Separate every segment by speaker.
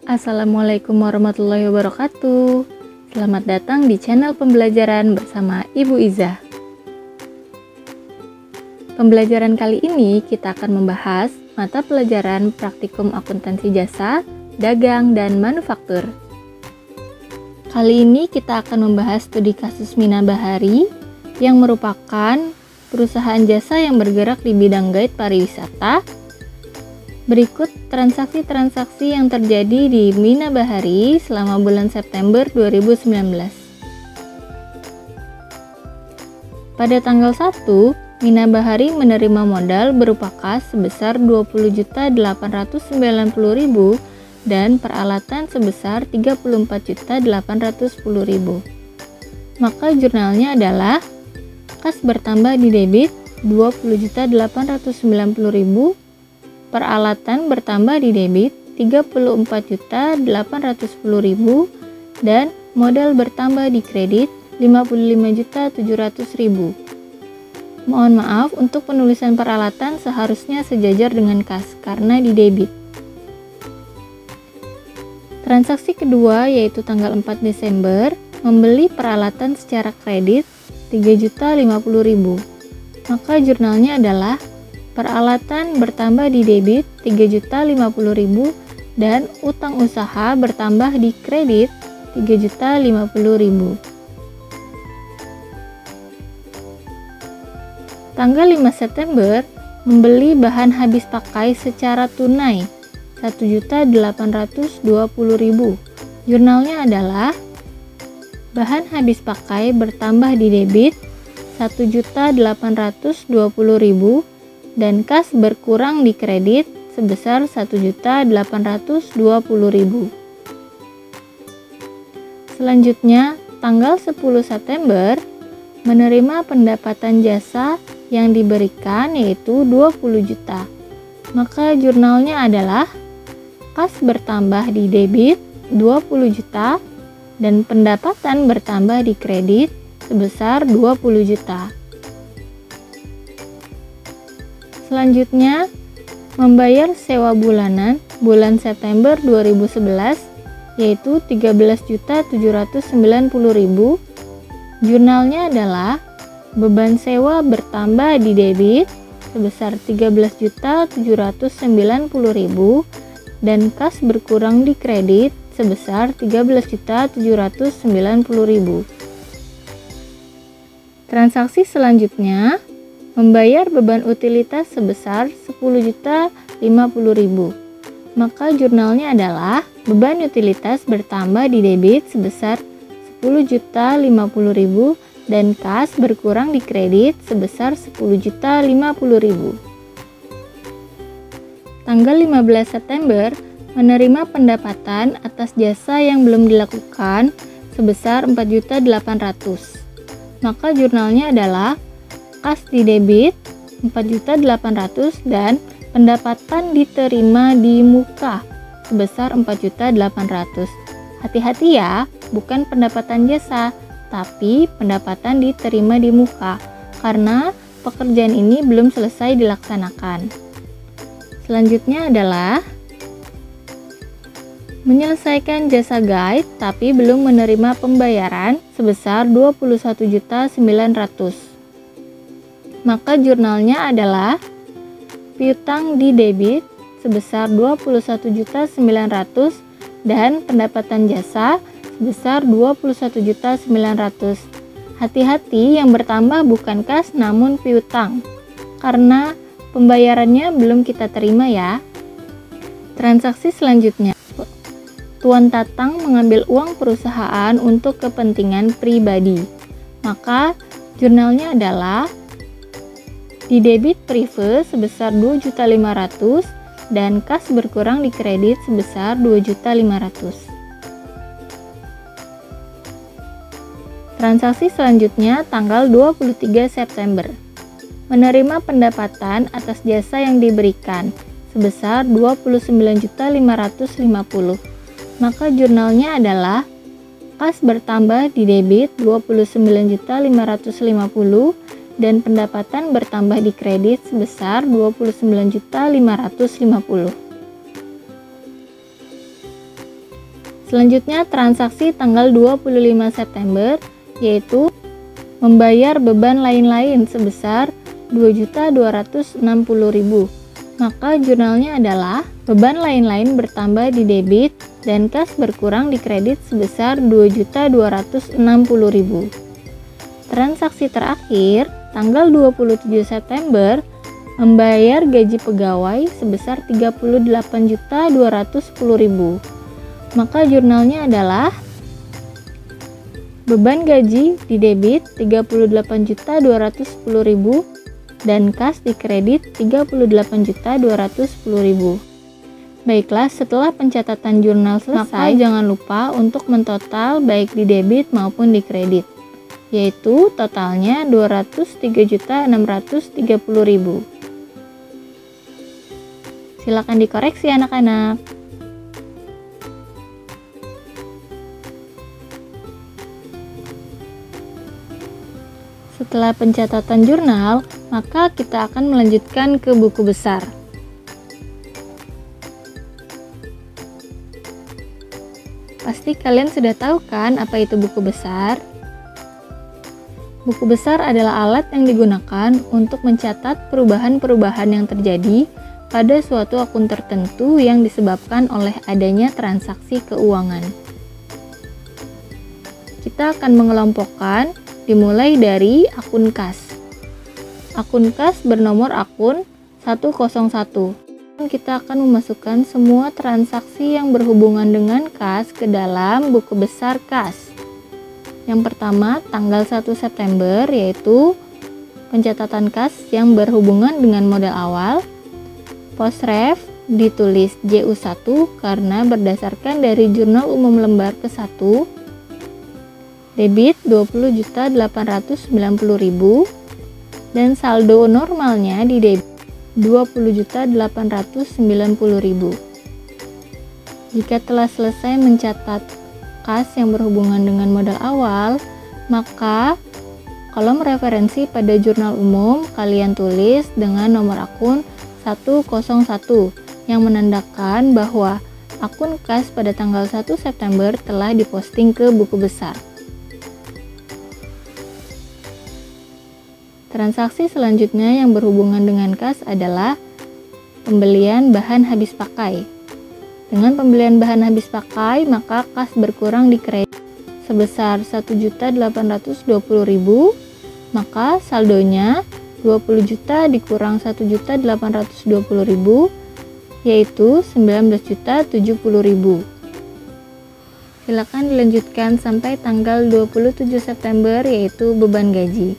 Speaker 1: Assalamualaikum warahmatullahi wabarakatuh. Selamat datang di channel pembelajaran bersama Ibu Iza. Pembelajaran kali ini kita akan membahas mata pelajaran praktikum akuntansi jasa, dagang, dan manufaktur. Kali ini kita akan membahas studi kasus Mina Bahari yang merupakan perusahaan jasa yang bergerak di bidang guide pariwisata. Berikut transaksi-transaksi yang terjadi di Mina Bahari selama bulan September 2019. Pada tanggal 1, Mina Bahari menerima modal berupa kas sebesar 20.890.000 dan peralatan sebesar 34.810.000. Maka jurnalnya adalah kas bertambah di debit 20.890.000, peralatan bertambah di debit 34.810.000 dan modal bertambah di kredit 55.700.000. Mohon maaf untuk penulisan peralatan seharusnya sejajar dengan kas karena di debit. Transaksi kedua yaitu tanggal 4 Desember membeli peralatan secara kredit 3.050.000. Maka jurnalnya adalah peralatan bertambah di debit 3.050.000 dan utang usaha bertambah di kredit 3.050.000. Tanggal 5 September membeli bahan habis pakai secara tunai 1.820.000. Jurnalnya adalah bahan habis pakai bertambah di debit 1.820.000 dan kas berkurang di kredit sebesar 1.820.000. Selanjutnya, tanggal 10 September menerima pendapatan jasa yang diberikan yaitu 20 juta. Maka jurnalnya adalah kas bertambah di debit 20 juta dan pendapatan bertambah di kredit sebesar 20 juta. Selanjutnya, membayar sewa bulanan bulan September 2011 yaitu 13.790.000. Jurnalnya adalah beban sewa bertambah di debit sebesar 13.790.000 dan kas berkurang di kredit sebesar 13.790.000. Transaksi selanjutnya membayar beban utilitas sebesar 10.050.000. Maka jurnalnya adalah beban utilitas bertambah di debit sebesar 10.050.000 dan kas berkurang di kredit sebesar 10.050.000. Tanggal 15 September menerima pendapatan atas jasa yang belum dilakukan sebesar 4.800.000. Maka jurnalnya adalah kas di debit 4.800.000 dan pendapatan diterima di muka sebesar 4.800.000. Hati-hati ya, bukan pendapatan jasa, tapi pendapatan diterima di muka karena pekerjaan ini belum selesai dilaksanakan. Selanjutnya adalah menyelesaikan jasa guide tapi belum menerima pembayaran sebesar 21.900.000. Maka jurnalnya adalah piutang di debit sebesar 21.900.000 dan pendapatan jasa sebesar 21.900.000. Hati-hati yang bertambah bukan kas namun piutang karena pembayarannya belum kita terima ya. Transaksi selanjutnya, Tuan Tatang mengambil uang perusahaan untuk kepentingan pribadi. Maka jurnalnya adalah di debit prive sebesar 2.500.000 dan kas berkurang di kredit sebesar 2.500.000. Transaksi selanjutnya tanggal 23 September. Menerima pendapatan atas jasa yang diberikan sebesar 29.550.000. Maka jurnalnya adalah kas bertambah di debit 29.550.000 dan pendapatan bertambah di kredit sebesar 29.550.000. Selanjutnya transaksi tanggal 25 September yaitu membayar beban lain-lain sebesar 2.260.000. Maka jurnalnya adalah beban lain-lain bertambah di debit dan kas berkurang di kredit sebesar 2.260.000. Transaksi terakhir tanggal 27 September membayar gaji pegawai sebesar 38.210.000. Maka jurnalnya adalah beban gaji di debit 38.210.000 dan kas di kredit 38.210.000. Baiklah, setelah pencatatan jurnal selesai, maka jangan lupa untuk mentotal baik di debit maupun di kredit, yaitu totalnya 203.630.000. Silakan dikoreksi anak-anak. Setelah pencatatan jurnal, maka kita akan melanjutkan ke buku besar. Pasti kalian sudah tahu kan apa itu buku besar? Buku besar adalah alat yang digunakan untuk mencatat perubahan-perubahan yang terjadi pada suatu akun tertentu yang disebabkan oleh adanya transaksi keuangan. Kita akan mengelompokkan dimulai dari akun kas. Akun kas bernomor akun 101. Kita akan memasukkan semua transaksi yang berhubungan dengan kas ke dalam buku besar kas. Yang pertama, tanggal 1 September, yaitu pencatatan kas yang berhubungan dengan modal awal. Posref ditulis JU1 karena berdasarkan dari Jurnal Umum lembar ke-1. Debit 20.890.000 dan saldo normalnya di debit 20.890.000. Jika telah selesai mencatat kas yang berhubungan dengan modal awal, maka kolom referensi pada jurnal umum kalian tulis dengan nomor akun 101 yang menandakan bahwa akun kas pada tanggal 1 September telah diposting ke buku besar. Transaksi selanjutnya yang berhubungan dengan kas adalah pembelian bahan habis pakai. Dengan pembelian bahan habis pakai, maka kas berkurang di kredit sebesar 1.820.000, maka saldonya 20 juta dikurang 1.820.000 yaitu 19.070.000. Silakan dilanjutkan sampai tanggal 27 September yaitu beban gaji.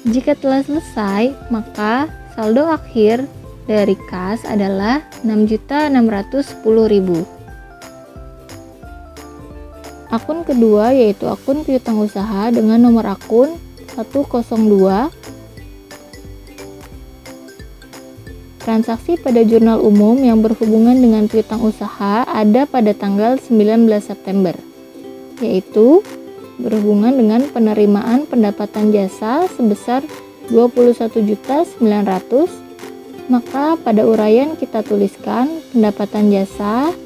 Speaker 1: Jika telah selesai, maka saldo akhir dari kas adalah 6.610.000. Akun kedua yaitu akun piutang usaha dengan nomor akun 102. Transaksi pada jurnal umum yang berhubungan dengan piutang usaha ada pada tanggal 19 September, yaitu berhubungan dengan penerimaan pendapatan jasa sebesar 21.900.000, maka pada uraian kita tuliskan pendapatan jasa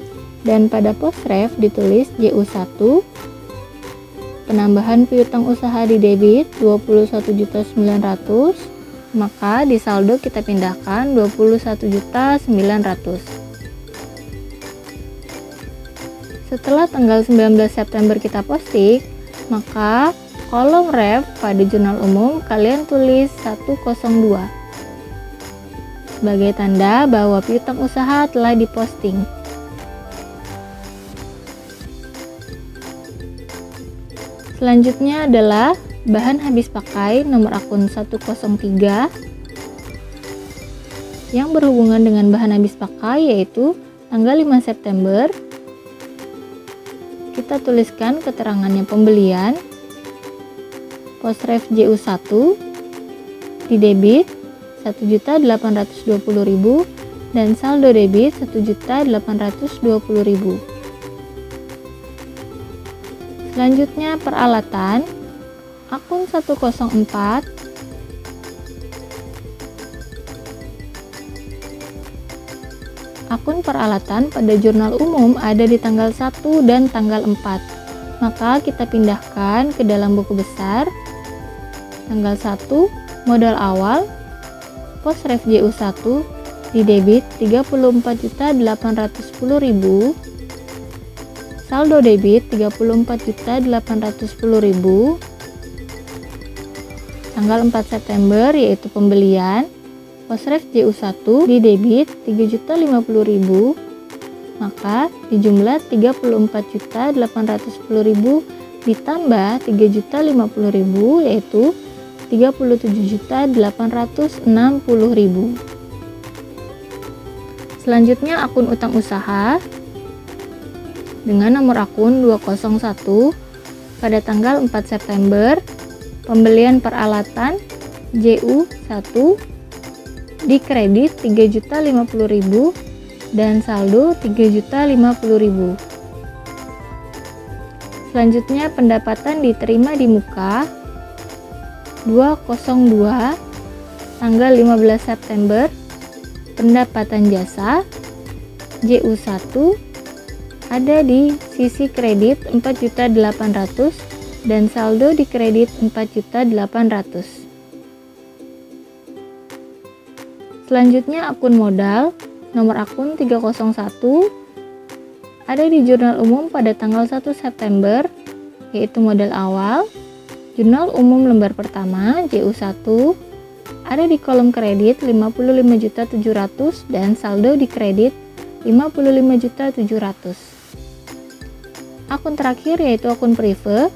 Speaker 1: dan pada posref ditulis JU1. Penambahan piutang usaha di debit 21.900.000, maka di saldo kita pindahkan 21.900.000. Setelah tanggal 19 September kita posting, maka kolom ref pada jurnal umum kalian tulis 102 sebagai tanda bahwa piutang usaha telah diposting. Selanjutnya adalah bahan habis pakai nomor akun 103 yang berhubungan dengan bahan habis pakai yaitu tanggal 5 September. Kita tuliskan keterangannya pembelian, posref JU1, di debit 1.820.000 dan saldo debit 1.820.000. Selanjutnya peralatan, akun 104 Akun peralatan pada jurnal umum ada di tanggal 1 dan tanggal 4. Maka kita pindahkan ke dalam buku besar. Tanggal 1, modal awal, pos ref JU1 di debit 34.810.000, saldo debit 34.810.000. Tanggal 4 September yaitu pembelian, pos ref JU1 di debit 3.050.000, maka dijumlah 34.810.000 ditambah 3.050.000 yaitu 37.860.000. Selanjutnya akun utang usaha dengan nomor akun 201 pada tanggal 4 September, pembelian peralatan JU1 di kredit 3.050.000 dan saldo 3.050.000. Selanjutnya pendapatan diterima di muka 202 tanggal 15 September, pendapatan jasa JU1 ada di sisi kredit 4.800.000 dan saldo di kredit 4.800.000. Selanjutnya akun modal nomor akun 301 ada di jurnal umum pada tanggal 1 September yaitu modal awal, jurnal umum lembar pertama JU1 ada di kolom kredit 55.700.000 dan saldo di kredit 55.700.000. Akun terakhir yaitu akun prive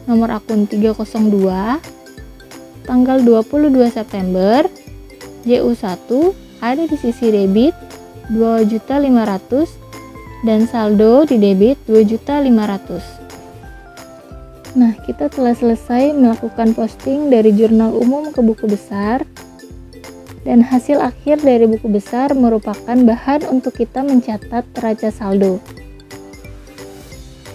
Speaker 1: nomor akun 302 tanggal 22 September JU1 ada di sisi debit 2.500.000 dan saldo di debit 2.500.000. Nah, kita telah selesai melakukan posting dari jurnal umum ke buku besar, dan hasil akhir dari buku besar merupakan bahan untuk kita mencatat neraca saldo.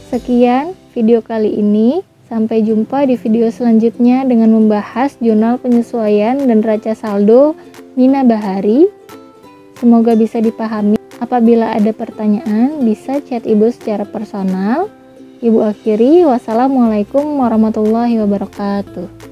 Speaker 1: Sekian video kali ini, sampai jumpa di video selanjutnya dengan membahas jurnal penyesuaian dan neraca saldo Mina Bahari. Semoga bisa dipahami. Apabila ada pertanyaan, bisa chat Ibu secara personal. Ibu akhiri, wassalamualaikum warahmatullahi wabarakatuh.